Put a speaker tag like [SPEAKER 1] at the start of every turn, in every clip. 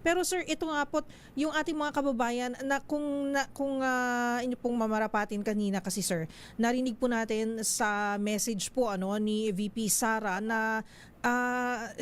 [SPEAKER 1] Pero sir, ito nga po, yung ating mga kababayan kung inyo pong mamarapatin kanina kasi sir, narinig po natin sa message po ni VP Sara na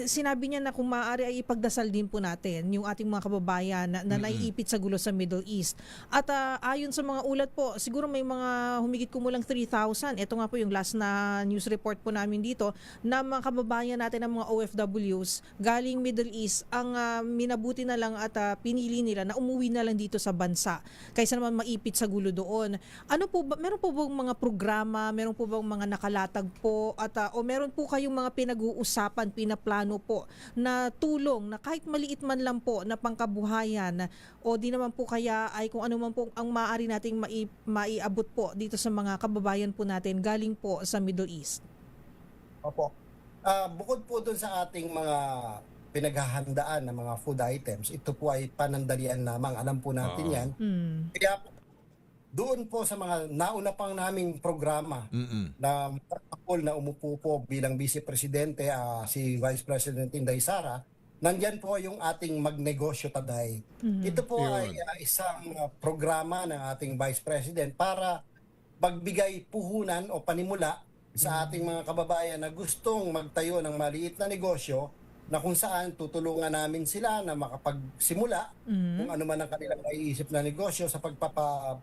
[SPEAKER 1] sinabi niya na kung maaari ay ipagdasal din po natin yung ating mga kababayan na naiipit sa gulo sa Middle East. At ayon sa mga ulat po, siguro may mga humigit kumulang 3,000. Ito nga po yung last na news report po namin dito na mga kababayan natin ng mga OFWs galing Middle East ang minabuti na lang at pinili nila na umuwi na lang dito sa bansa kaysa naman maipit sa gulo doon. Ano po ba, meron po bang mga programa, meron po bang mga nakalatag po at o meron po kayong mga pinag-uusapan, pinaplano po na tulong na kahit maliit man lang po na pangkabuhayan o di naman po kaya ay kung ano man po ang maaari nating maiabot po dito sa mga kababayan po natin galing po sa Middle East?
[SPEAKER 2] Opo. Bukod po dun sa ating mga pinaghahandaan ng mga food items, ito po ay panandalian lamang. Alam po natin yan. Kaya doon po sa mga nauna pang naming programa na protocol na umupo po bilang Vice Presidente si Vice President Inday Sara, nandyan po yung ating Magnegosyo Taday. Ito po ay isang programa ng ating Vice President para magbigay puhunan o panimula sa ating mga kababayan na gustong magtayo ng maliit na negosyo na kung saan tutulungan namin sila na makapagsimula kung ano man ang kanilang naiisip na negosyo sa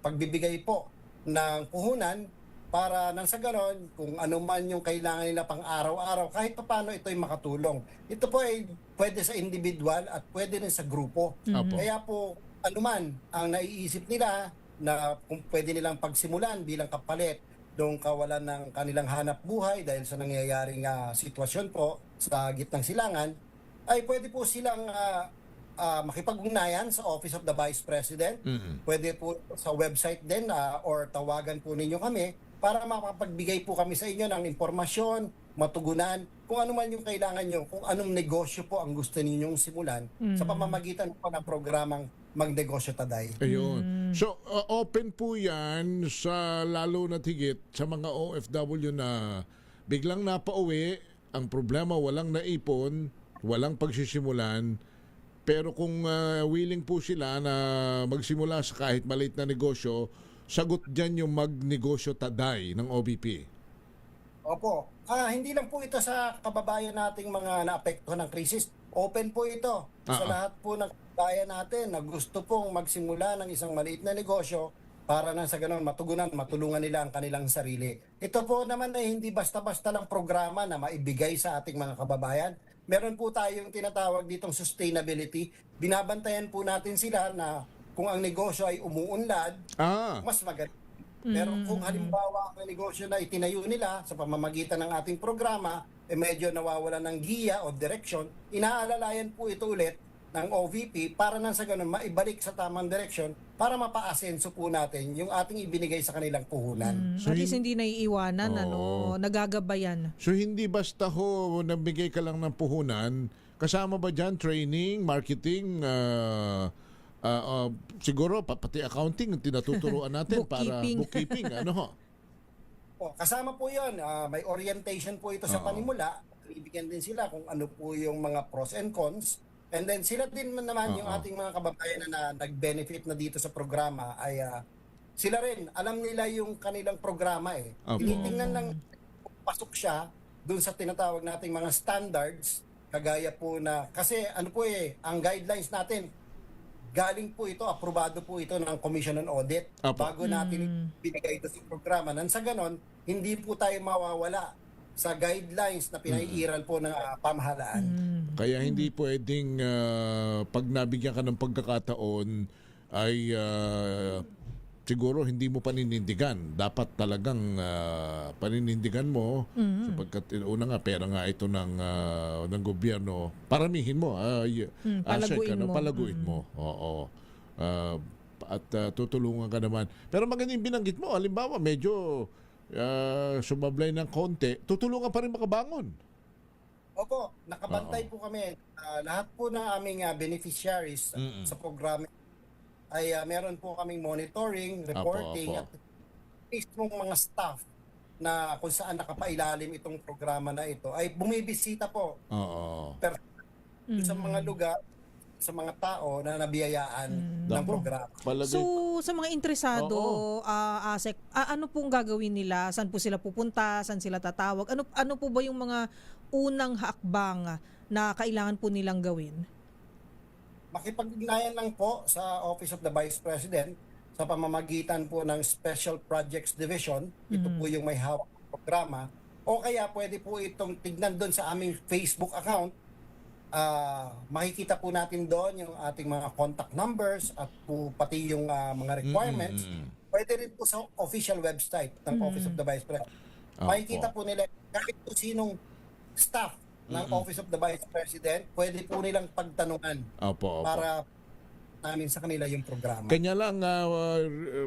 [SPEAKER 2] pagbibigay po ng puhunan para nang sa ganon, kung ano man yung kailangan nila pang araw-araw, kahit paano ito ay makatulong. Ito po ay pwede sa individual at pwede rin sa grupo. Kaya po, ano man ang naiisip nila na kung pwede nilang pagsimulan bilang kapalit doong kawalan ng kanilang hanap buhay dahil sa nangyayaring sitwasyon po sa gitnang silangan, ay pwede po silang makipag-ugnayan sa Office of the Vice President. Pwede po sa website din or tawagan po ninyo kami para makapagbigay po kami sa inyo ng impormasyon, matugunan, kung ano man yung kailangan nyo, kung anong negosyo po ang gusto ninyong simulan sa pamamagitan po ng programang Magnegosyo Taday.
[SPEAKER 3] Ayun. So, open po yan sa lalo na higit sa mga OFW na biglang napauwi, ang problema walang naipon, walang pagsisimulan, pero kung willing po sila na magsimula sa kahit maliit na negosyo, sagot dyan yung Magnegosyo Taday ng OBP.
[SPEAKER 2] Opo. Hindi lang po ito sa kababayan nating mga naapektuhan ng krisis. Open po ito sa lahat po ng kababayan natin na gusto pong magsimula ng isang maliit na negosyo para nang sa ganun matugunan, matulungan nila ang kanilang sarili. Ito po naman ay hindi basta-basta lang programa na maibigay sa ating mga kababayan. Meron po tayong tinatawag ditong sustainability. Binabantayan po natin sila na kung ang negosyo ay umuunlad, mas maganda. Pero kung halimbawa ang negosyo na itinayo nila sa pamamagitan ng ating programa, medyo nawawala ng giya o direksyon, inaalalayan po ito ulit ng OVP para nang sa ganun maibalik sa tamang direksyon para mapaasenso po natin yung ating ibinigay sa kanilang puhunan.
[SPEAKER 1] So, at least hindi naiiwanan, nagagabayan.
[SPEAKER 3] So hindi basta nabigay ka lang ng puhunan, kasama ba dyan training, marketing, siguro pati accounting tinatuturuan natin para bookkeeping,
[SPEAKER 2] kasama po 'yon. May orientation po ito sa panimula. Ibigyan din sila kung ano po yung mga pros and cons. And then sila din naman yung ating mga kababayan na nag-benefit na dito sa programa ay sila rin alam nila yung kanilang programa Tinitingnan lang pasok siya doon sa tinatawag nating mga standards kagaya po na kasi ang guidelines natin galing po ito, aprobado po ito ng Commission on Audit bago natin binigay ito sa programa. Nang sa ganon, hindi po tayo mawawala sa guidelines na pinaiiral po ng pamahalaan.
[SPEAKER 3] Kaya hindi pwedeng pag nabigyan ka ng pagkakataon ay siguro hindi mo paninindigan. Dapat talagang paninindigan mo sapagkat una nga pera nga ito ng gobyerno. Paramihin mo, palaguin mo. Oo. At tutulungan ka naman. Pero magandang binanggit mo, halimbawa medyo sumablay ng konti, tutulungan pa rin makabangon.
[SPEAKER 2] Opo, nakabantay po kami. Lahat po ng aming beneficiaries sa programa ay meron po kaming monitoring, reporting, at mismong mga staff na kung saan nakapailalim itong programa na ito ay bumibisita po. Pero sa mga lugar sa mga tao na nabiyayaan ng
[SPEAKER 3] Nako,
[SPEAKER 2] programa.
[SPEAKER 3] palagay
[SPEAKER 1] So, sa mga interesado,
[SPEAKER 3] Oo.
[SPEAKER 1] ASEC, ano pong gagawin nila? Saan po sila pupunta? Saan sila tatawag? Ano po ba yung mga unang hakbang na kailangan po nilang gawin?
[SPEAKER 2] Makipag-ugnayan lang po sa Office of the Vice President sa pamamagitan po ng Special Projects Division. Ito po yung may hawak ng programa. O kaya pwede po itong tignan doon sa aming Facebook account. Makikita po natin doon yung ating mga contact numbers at po pati yung mga requirements. Pwede rin po sa official website ng Office of the Vice President.
[SPEAKER 3] Opo.
[SPEAKER 2] Makikita po nila kahit po sinong staff ng Office of the Vice President, pwede po nilang pagtanungan
[SPEAKER 3] Opo, opo.
[SPEAKER 2] para namin sa kanila yung programa.
[SPEAKER 3] Kanya lang,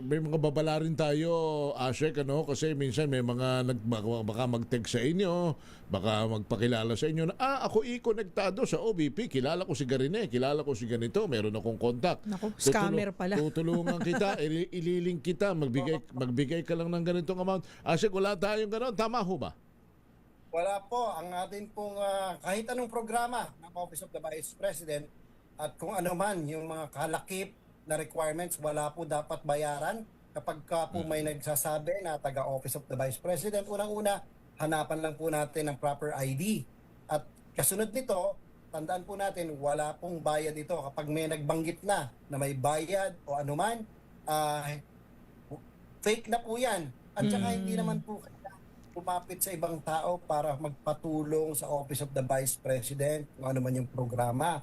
[SPEAKER 3] may mga babala rin tayo, Ashek, kasi minsan may mga baka mag-text sa inyo, baka magpakilala sa inyo na, ako i-konektado sa OBP, kilala ko si Garine, kilala ko si ganito, meron akong contact.
[SPEAKER 1] Naku, scammer pala.
[SPEAKER 3] Tutulungan kita, ililink kita, magbigay ka lang ng ganitong amount. Ashek, wala tayong gano'n, tama ho ba?
[SPEAKER 2] Wala po, ang atin pong kahit anong programa ng Office of the Vice President at kung ano man yung mga kalakip na requirements, wala po dapat bayaran. Kapag po may nagsasabi na taga Office of the Vice President, unang-una, hanapan lang po natin ng proper ID. At kasunod nito, tandaan po natin, wala pong bayad ito. Kapag may nagbanggit na may bayad o anuman, fake na po yan. At saka hindi naman po lumapit sa ibang tao para magpatulong sa Office of the Vice President kung ano man yung programa.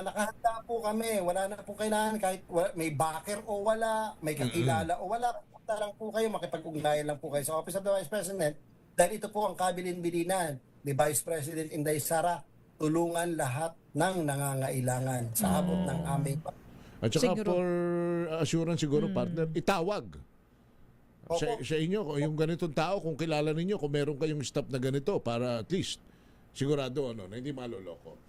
[SPEAKER 2] Nakahanda po kami. Wala na po kailangan kahit may backer o wala, may kakilala o wala. Punta lang po kayo, makipag-ugnayan lang po kayo sa Office of the Vice President dahil ito po ang kabilin-bilinan ni Vice President Inday Sara, tulungan lahat ng nangangailangan sa abot ng aming
[SPEAKER 3] At saka
[SPEAKER 1] Siguro.
[SPEAKER 3] for assurance siguro, partner, itawag. Sa inyo, yung ganitong tao, kung kilala ninyo, kung meron kayong staff na ganito, para at least, sigurado, na hindi maloloko.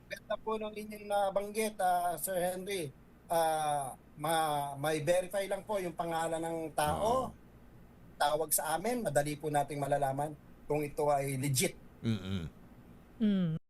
[SPEAKER 2] Ganda po nung inyong nabanggit, Sir Henry. May verify lang po yung pangalan ng tao. Tawag sa amin, madali po nating malalaman kung ito ay legit.
[SPEAKER 3] Mm-mm.
[SPEAKER 1] Mm.